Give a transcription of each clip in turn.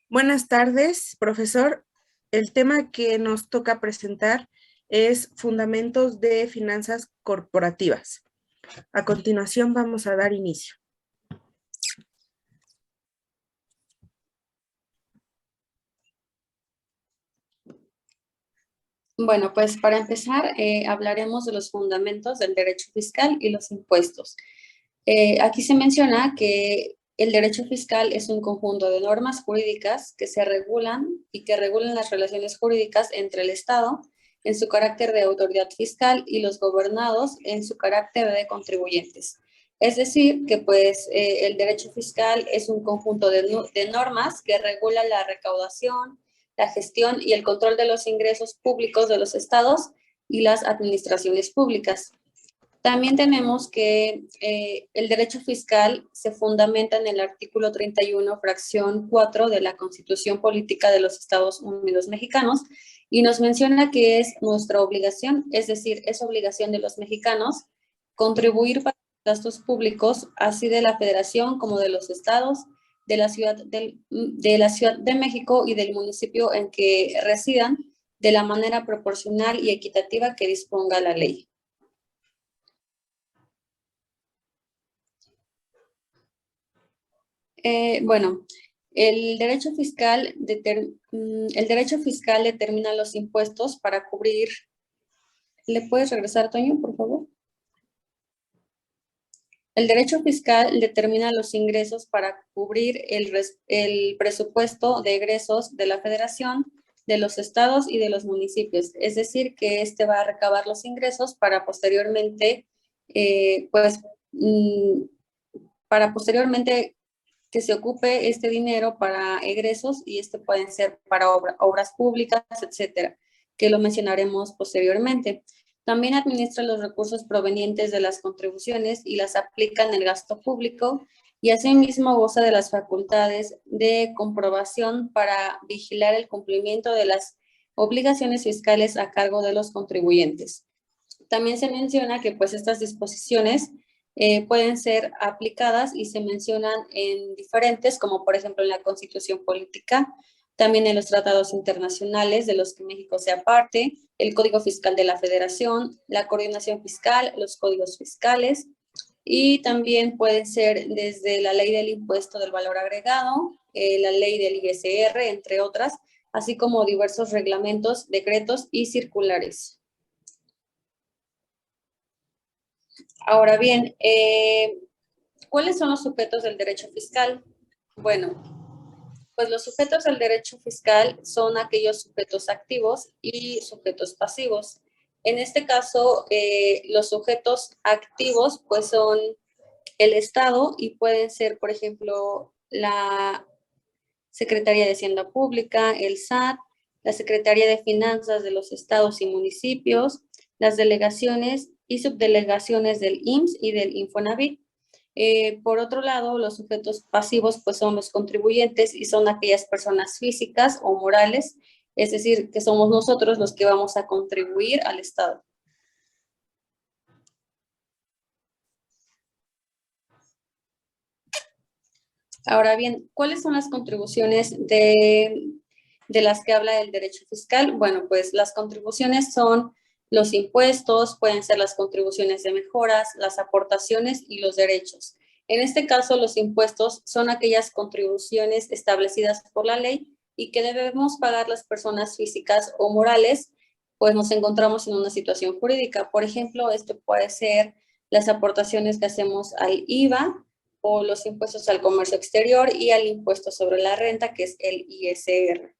Buenas tardes, profesor. El tema que nos toca presentar es Fundamentos de Finanzas Corporativas. A continuación vamos a dar inicio. Bueno, pues para empezar, hablaremos de los fundamentos del derecho fiscal y los impuestos. Aquí se menciona que el derecho fiscal es un conjunto de normas jurídicas que se regulan y que regulan las relaciones jurídicas entre el Estado en su carácter de autoridad fiscal y los gobernados en su carácter de contribuyentes. Es decir, que pues el derecho fiscal es un conjunto de normas que regula la recaudación, la gestión y el control de los ingresos públicos de los estados y las administraciones públicas. También tenemos que el derecho fiscal se fundamenta en el artículo 31, fracción 4 de la Constitución Política de los Estados Unidos Mexicanos y nos menciona que es nuestra obligación, es decir, es obligación de los mexicanos contribuir para los gastos públicos, así de la federación como de los estados, de la Ciudad de México y del municipio en que residan, de la manera proporcional y equitativa que disponga la ley. Bueno, el derecho fiscal determina los impuestos para cubrir. ¿Le puedes regresar, Toño, por favor? El derecho fiscal determina los ingresos para cubrir el presupuesto de egresos de la Federación, de los estados y de los municipios. Es decir, que este va a recabar los ingresos para posteriormente, pues, para posteriormente que se ocupe este dinero para egresos y pueden ser para obras públicas, etcétera, que lo mencionaremos posteriormente. También administra los recursos provenientes de las contribuciones y las aplica en el gasto público y asimismo goza de las facultades de comprobación para vigilar el cumplimiento de las obligaciones fiscales a cargo de los contribuyentes. También se menciona que pues estas disposiciones pueden ser aplicadas y se mencionan en diferentes, como por ejemplo en la Constitución Política, también en los tratados internacionales de los que México sea parte, el Código Fiscal de la Federación, la coordinación fiscal, los códigos fiscales, y también pueden ser desde la ley del impuesto del valor agregado, la ley del ISR, entre otras, así como diversos reglamentos, decretos y circulares. Ahora bien, ¿cuáles son los sujetos del derecho fiscal? Bueno, pues los sujetos del derecho fiscal son aquellos sujetos activos y sujetos pasivos. En este caso, los sujetos activos pues son el Estado y pueden ser, por ejemplo, la Secretaría de Hacienda Pública, el SAT, la Secretaría de Finanzas de los estados y municipios, las delegaciones y subdelegaciones del IMSS y del Infonavit. Por otro lado, los sujetos pasivos pues son los contribuyentes y son aquellas personas físicas o morales, es decir, que somos nosotros los que vamos a contribuir al Estado. Ahora bien, ¿cuáles son las contribuciones de las que habla el derecho fiscal? Bueno, pues las contribuciones son los impuestos, pueden ser las contribuciones de mejoras, las aportaciones y los derechos. En este caso, los impuestos son aquellas contribuciones establecidas por la ley y que debemos pagar las personas físicas o morales, pues nos encontramos en una situación jurídica. Por ejemplo, esto puede ser las aportaciones que hacemos al IVA, o los impuestos al comercio exterior y al impuesto sobre la renta, que es el ISR.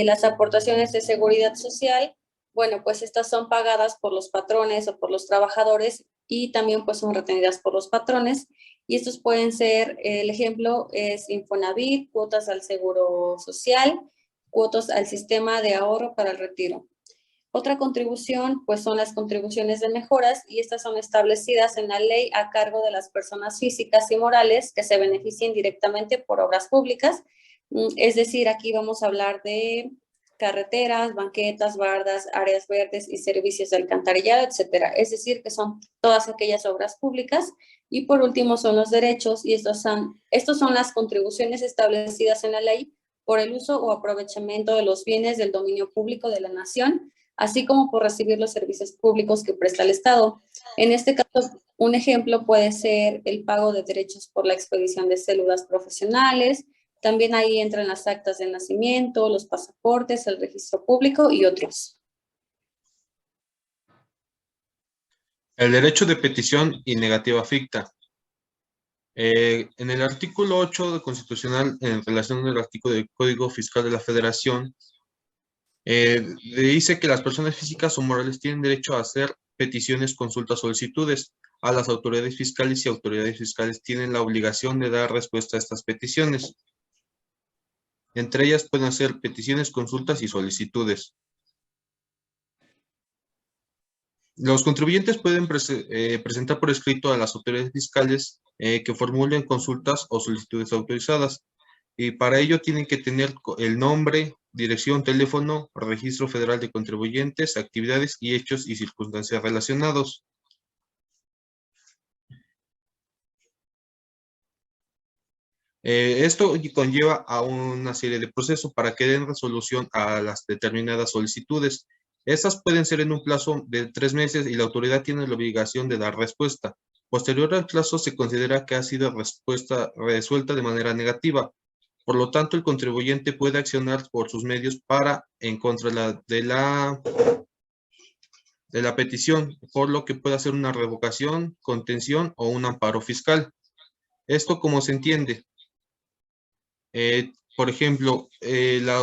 Las aportaciones de seguridad social, bueno, pues estas son pagadas por los patrones o por los trabajadores y también pues son retenidas por los patrones. Y estos pueden ser, el ejemplo es Infonavit, cuotas al seguro social, cuotas al sistema de ahorro para el retiro. Otra contribución, pues son las contribuciones de mejoras y estas son establecidas en la ley a cargo de las personas físicas y morales que se beneficien directamente por obras públicas. Es decir, aquí vamos a hablar de carreteras, banquetas, bardas, áreas verdes y servicios de alcantarillado, etcétera. Es decir, que son todas aquellas obras públicas. Y por último son los derechos y estos son las contribuciones establecidas en la ley por el uso o aprovechamiento de los bienes del dominio público de la nación, así como por recibir los servicios públicos que presta el Estado. En este caso, un ejemplo puede ser el pago de derechos por la expedición de células profesionales. También ahí entran las actas de nacimiento, los pasaportes, el registro público y otros. El derecho de petición y negativa ficta. En el artículo 8 constitucional, en relación al artículo del Código Fiscal de la Federación, dice que las personas físicas o morales tienen derecho a hacer peticiones, consultas, solicitudes a las autoridades fiscales, y autoridades fiscales tienen la obligación de dar respuesta a estas peticiones. Entre ellas pueden ser peticiones, consultas y solicitudes. Los contribuyentes pueden presentar por escrito a las autoridades fiscales que formulen consultas o solicitudes autorizadas, y para ello tienen que tener el nombre, dirección, teléfono, registro federal de contribuyentes, actividades y hechos y circunstancias relacionados. Esto conlleva a una serie de procesos para que den resolución a las determinadas solicitudes. Estas pueden ser en un plazo de 3 meses y la autoridad tiene la obligación de dar respuesta. Posterior al plazo se considera que ha sido resuelta de manera negativa. Por lo tanto, el contribuyente puede accionar por sus medios en contra de la petición, por lo que puede hacer una revocación, contención o un amparo fiscal. Esto, ¿cómo se entiende? Por ejemplo, la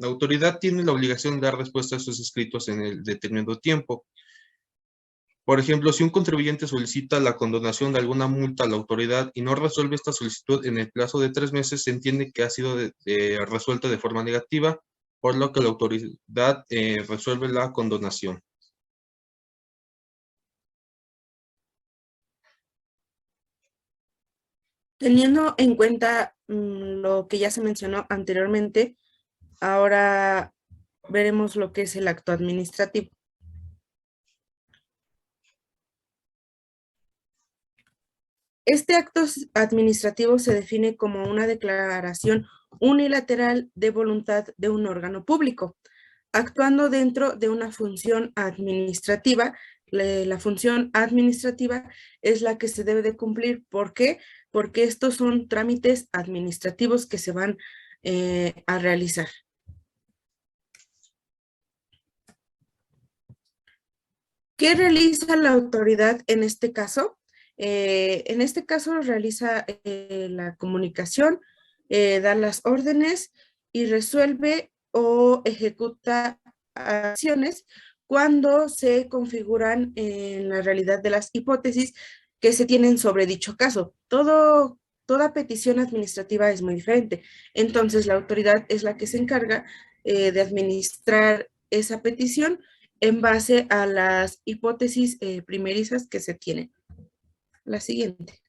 autoridad tiene la obligación de dar respuesta a sus escritos en el determinado tiempo. Por ejemplo, si un contribuyente solicita la condonación de alguna multa a la autoridad y no resuelve esta solicitud en el plazo de 3 meses, se entiende que ha sido resuelta de forma negativa, por lo que la autoridad resuelve la condonación. Teniendo en cuenta lo que ya se mencionó anteriormente, ahora veremos lo que es el acto administrativo. Este acto administrativo se define como una declaración unilateral de voluntad de un órgano público, actuando dentro de una función administrativa. La función administrativa es la que se debe de cumplir. ¿Por qué? Porque estos son trámites administrativos que se van a realizar. ¿Qué realiza la autoridad en este caso? En este caso realiza la comunicación, da las órdenes y resuelve o ejecuta acciones cuando se configuran en la realidad de las hipótesis que se tienen sobre dicho caso. Toda petición administrativa es muy diferente. Entonces, la autoridad es la que se encarga de administrar esa petición en base a las hipótesis primerizas que se tienen. La siguiente.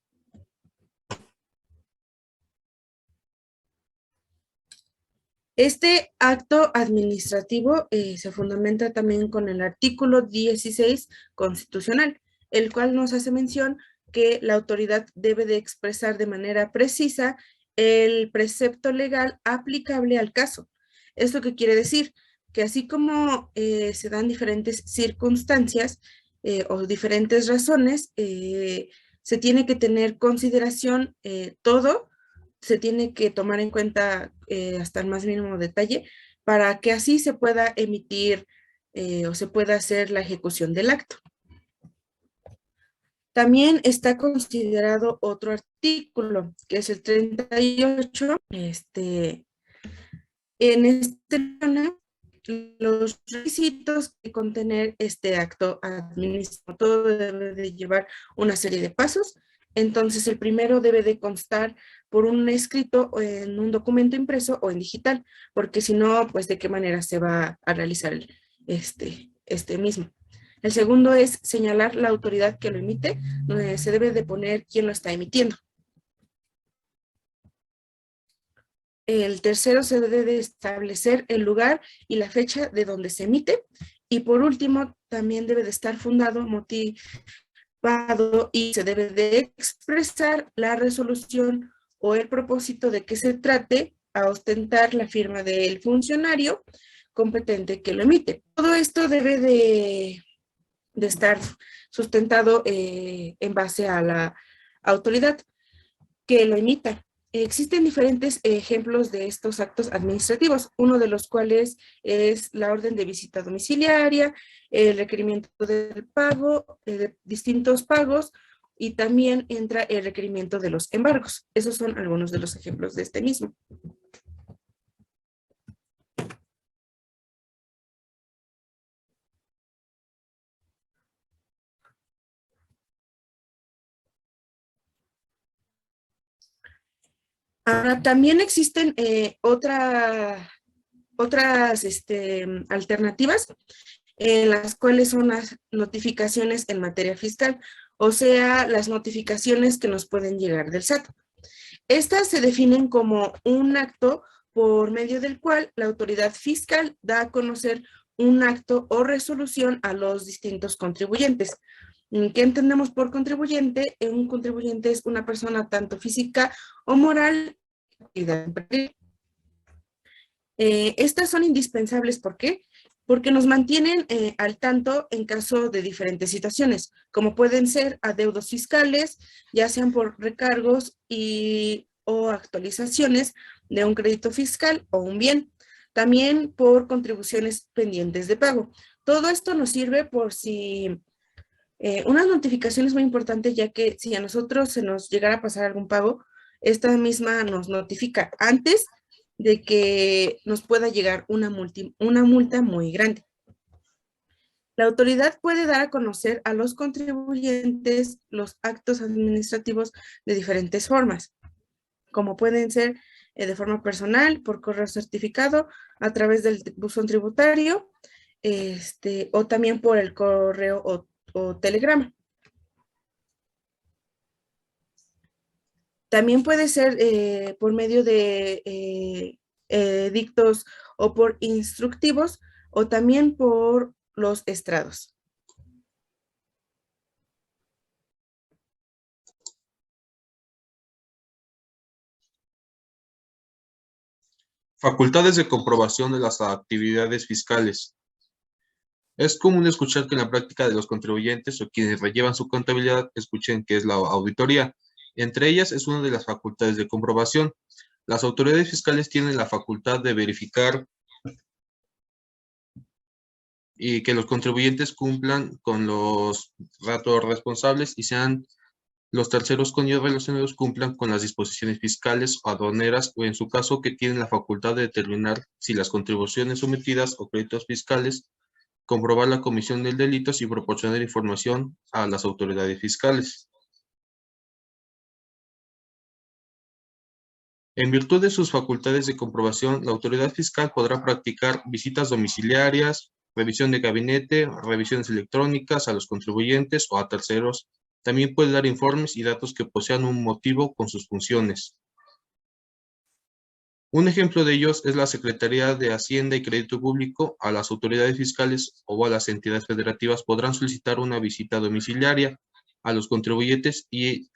Este acto administrativo se fundamenta también con el artículo 16 constitucional, el cual nos hace mención que la autoridad debe de expresar de manera precisa el precepto legal aplicable al caso. ¿Esto qué quiere decir? Que así como se dan diferentes circunstancias o diferentes razones, se tiene que tener consideración todo, se tiene que tomar en cuenta hasta el más mínimo detalle para que así se pueda emitir o se pueda hacer la ejecución del acto. También está considerado otro artículo, que es el 38. En los requisitos que contener este acto administrativo, todo debe de llevar una serie de pasos. Entonces, el primero debe de constar por un escrito o en un documento impreso o en digital, porque si no, pues de qué manera se va a realizar este mismo. El segundo es señalar la autoridad que lo emite, donde se debe de poner quién lo está emitiendo. El tercero, se debe de establecer el lugar y la fecha de donde se emite. Y por último, también debe de estar fundado, motivado y se debe de expresar la resolución o el propósito de que se trate a ostentar la firma del funcionario competente que lo emite. Todo esto debe de estar sustentado en base a la autoridad que lo emita. Existen diferentes ejemplos de estos actos administrativos, uno de los cuales es la orden de visita domiciliaria, el requerimiento del pago, de distintos pagos, y también entra el requerimiento de los embargos. Esos son algunos de los ejemplos de este mismo. Ahora, también existen otras alternativas en las cuales son las notificaciones en materia fiscal, o sea, las notificaciones que nos pueden llegar del SAT. Estas se definen como un acto por medio del cual la autoridad fiscal da a conocer un acto o resolución a los distintos contribuyentes. ¿Qué entendemos por contribuyente? Un contribuyente es una persona tanto física o moral. Estas son indispensables, ¿por qué? Porque nos mantienen al tanto en caso de diferentes situaciones, como pueden ser adeudos fiscales, ya sean por recargos o actualizaciones de un crédito fiscal o un bien, también por contribuciones pendientes de pago. Todo esto nos sirve por si una notificación es muy importante, ya que si a nosotros se nos llegara a pasar algún pago, esta misma nos notifica antes de que nos pueda llegar una multa muy grande. La autoridad puede dar a conocer a los contribuyentes los actos administrativos de diferentes formas, como pueden ser de forma personal, por correo certificado, a través del buzón tributario, o también por el correo o telegrama. También puede ser por medio de edictos o por instructivos, o también por los estrados. Facultades de comprobación de las actividades fiscales. Es común escuchar que en la práctica de los contribuyentes o quienes rellevan su contabilidad escuchen que es la auditoría. Entre ellas es una de las facultades de comprobación. Las autoridades fiscales tienen la facultad de verificar y que los contribuyentes cumplan con los datos responsables y sean los terceros con ellos relacionados cumplan con las disposiciones fiscales o aduaneras, o en su caso que tienen la facultad de determinar si las contribuciones sometidas o créditos fiscales, comprobar la comisión del delito y proporcionar información a las autoridades fiscales. En virtud de sus facultades de comprobación, la autoridad fiscal podrá practicar visitas domiciliarias, revisión de gabinete, revisiones electrónicas a los contribuyentes o a terceros. También puede dar informes y datos que posean un motivo con sus funciones. Un ejemplo de ellos es la Secretaría de Hacienda y Crédito Público. A las autoridades fiscales o a las entidades federativas podrán solicitar una visita domiciliaria a los contribuyentes y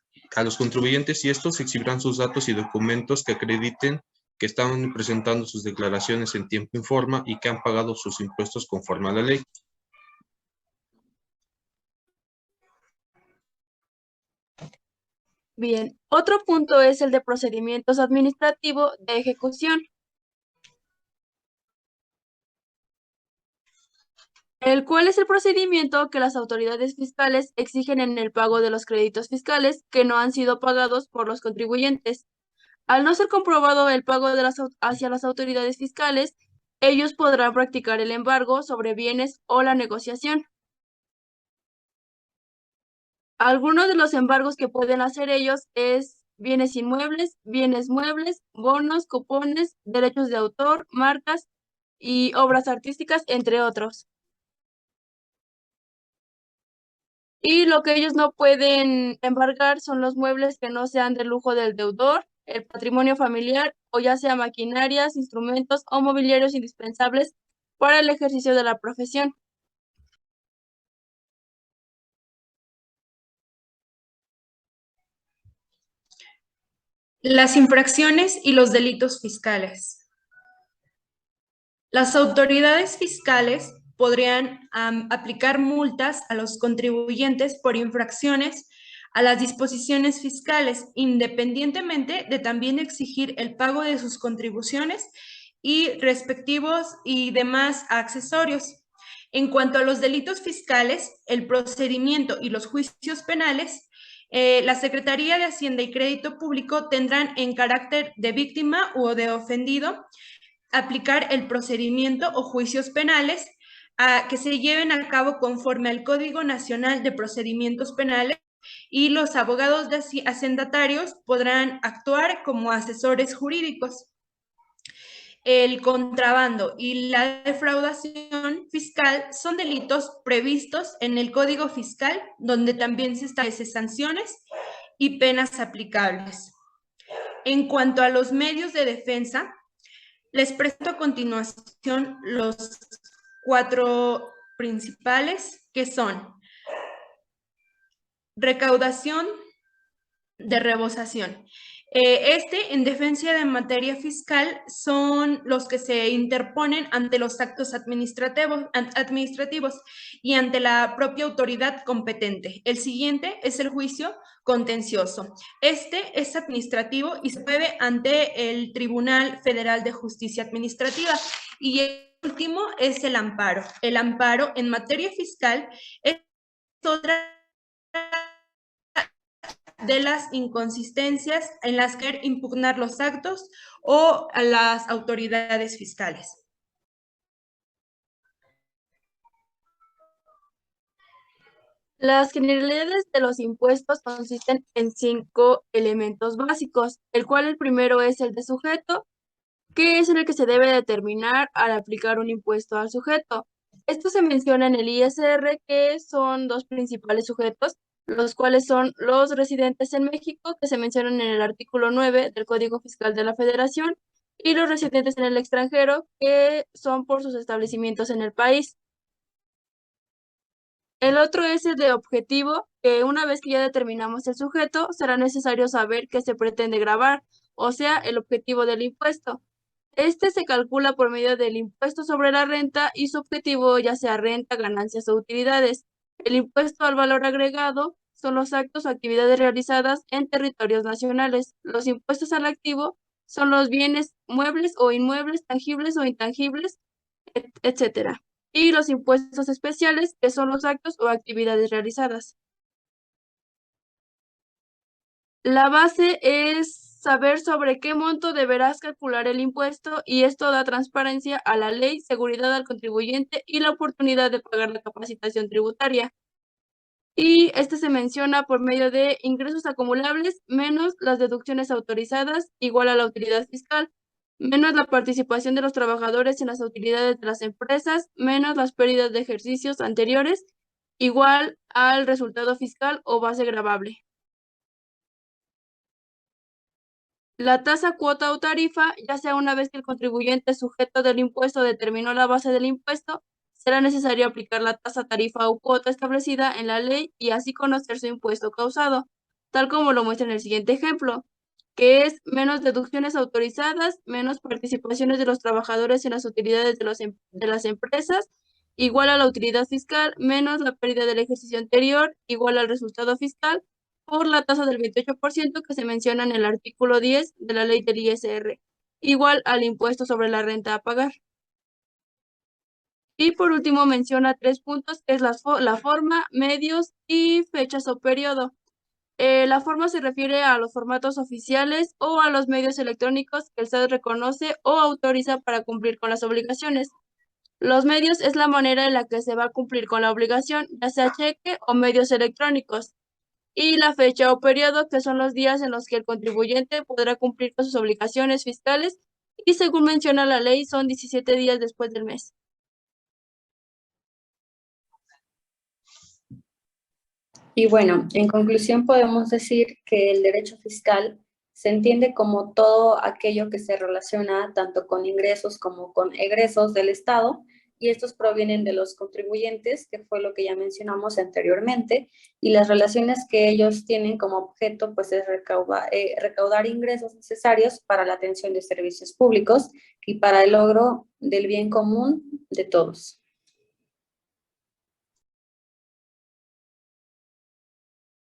estos exhibirán sus datos y documentos que acrediten que están presentando sus declaraciones en tiempo y forma y que han pagado sus impuestos conforme a la ley. Bien, otro punto es el de procedimientos administrativos de ejecución, el cual es el procedimiento que las autoridades fiscales exigen en el pago de los créditos fiscales que no han sido pagados por los contribuyentes. Al no ser comprobado el pago de hacia las autoridades fiscales, ellos podrán practicar el embargo sobre bienes o la negociación. Algunos de los embargos que pueden hacer ellos es bienes inmuebles, bienes muebles, bonos, cupones, derechos de autor, marcas y obras artísticas, entre otros. Y lo que ellos no pueden embargar son los muebles que no sean de lujo del deudor, el patrimonio familiar o ya sea maquinarias, instrumentos o mobiliarios indispensables para el ejercicio de la profesión. Las infracciones y los delitos fiscales. Las autoridades fiscales podrían aplicar multas a los contribuyentes por infracciones a las disposiciones fiscales, independientemente de también exigir el pago de sus contribuciones y respectivos y demás accesorios. En cuanto a los delitos fiscales, el procedimiento y los juicios penales, la Secretaría de Hacienda y Crédito Público tendrán en carácter de víctima o de ofendido aplicar el procedimiento o juicios penales que se lleven a cabo conforme al Código Nacional de Procedimientos Penales, y los abogados de hacendatarios podrán actuar como asesores jurídicos. El contrabando y la defraudación fiscal son delitos previstos en el Código Fiscal, donde también se establecen sanciones y penas aplicables. En cuanto a los medios de defensa, les presento a continuación los 4 principales, que son recaudación de revocación. En defensa de materia fiscal, son los que se interponen ante los actos administrativos y ante la propia autoridad competente. El siguiente es el juicio contencioso. Este es administrativo y se mueve ante el Tribunal Federal de Justicia Administrativa. Y el último es el amparo. El amparo en materia fiscal es otra de las inconsistencias en las que impugnar los actos o a las autoridades fiscales. Las generalidades de los impuestos consisten en 5 elementos básicos, el cual el primero es el de sujeto, que es en el que se debe determinar al aplicar un impuesto al sujeto. Esto se menciona en el ISR, que son 2 principales sujetos, los cuales son los residentes en México, que se mencionan en el artículo 9 del Código Fiscal de la Federación, y los residentes en el extranjero, que son por sus establecimientos en el país. El otro es el de objetivo, que una vez que ya determinamos el sujeto, será necesario saber qué se pretende gravar, o sea, el objetivo del impuesto. Este se calcula por medio del impuesto sobre la renta y su objetivo ya sea renta, ganancias o utilidades. El impuesto al valor agregado son los actos o actividades realizadas en territorios nacionales. Los impuestos al activo son los bienes muebles o inmuebles, tangibles o intangibles, etc. Y los impuestos especiales, que son los actos o actividades realizadas. La base es saber sobre qué monto deberás calcular el impuesto, y esto da transparencia a la ley, seguridad al contribuyente y la oportunidad de pagar la capacitación tributaria. Y este se menciona por medio de ingresos acumulables menos las deducciones autorizadas igual a la utilidad fiscal, menos la participación de los trabajadores en las utilidades de las empresas, menos las pérdidas de ejercicios anteriores, igual al resultado fiscal o base gravable. La tasa, cuota o tarifa, ya sea una vez que el contribuyente sujeto del impuesto determinó la base del impuesto, será necesario aplicar la tasa, tarifa o cuota establecida en la ley y así conocer su impuesto causado, tal como lo muestra en el siguiente ejemplo, que es menos deducciones autorizadas, menos participaciones de los trabajadores en las utilidades de las empresas, igual a la utilidad fiscal, menos la pérdida del ejercicio anterior, igual al resultado fiscal, por la tasa del 28% que se menciona en el artículo 10 de la ley del ISR, igual al impuesto sobre la renta a pagar. Y por último menciona 3 puntos, que es la forma, medios y fechas o periodo. La forma se refiere a los formatos oficiales o a los medios electrónicos que el SAT reconoce o autoriza para cumplir con las obligaciones. Los medios es la manera en la que se va a cumplir con la obligación, ya sea cheque o medios electrónicos. Y la fecha o periodo, que son los días en los que el contribuyente podrá cumplir con sus obligaciones fiscales, y según menciona la ley, son 17 días después del mes. Y bueno, en conclusión podemos decir que el derecho fiscal se entiende como todo aquello que se relaciona tanto con ingresos como con egresos del Estado, y estos provienen de los contribuyentes, que fue lo que ya mencionamos anteriormente, y las relaciones que ellos tienen como objeto pues es recaudar ingresos necesarios para la atención de servicios públicos y para el logro del bien común de todos.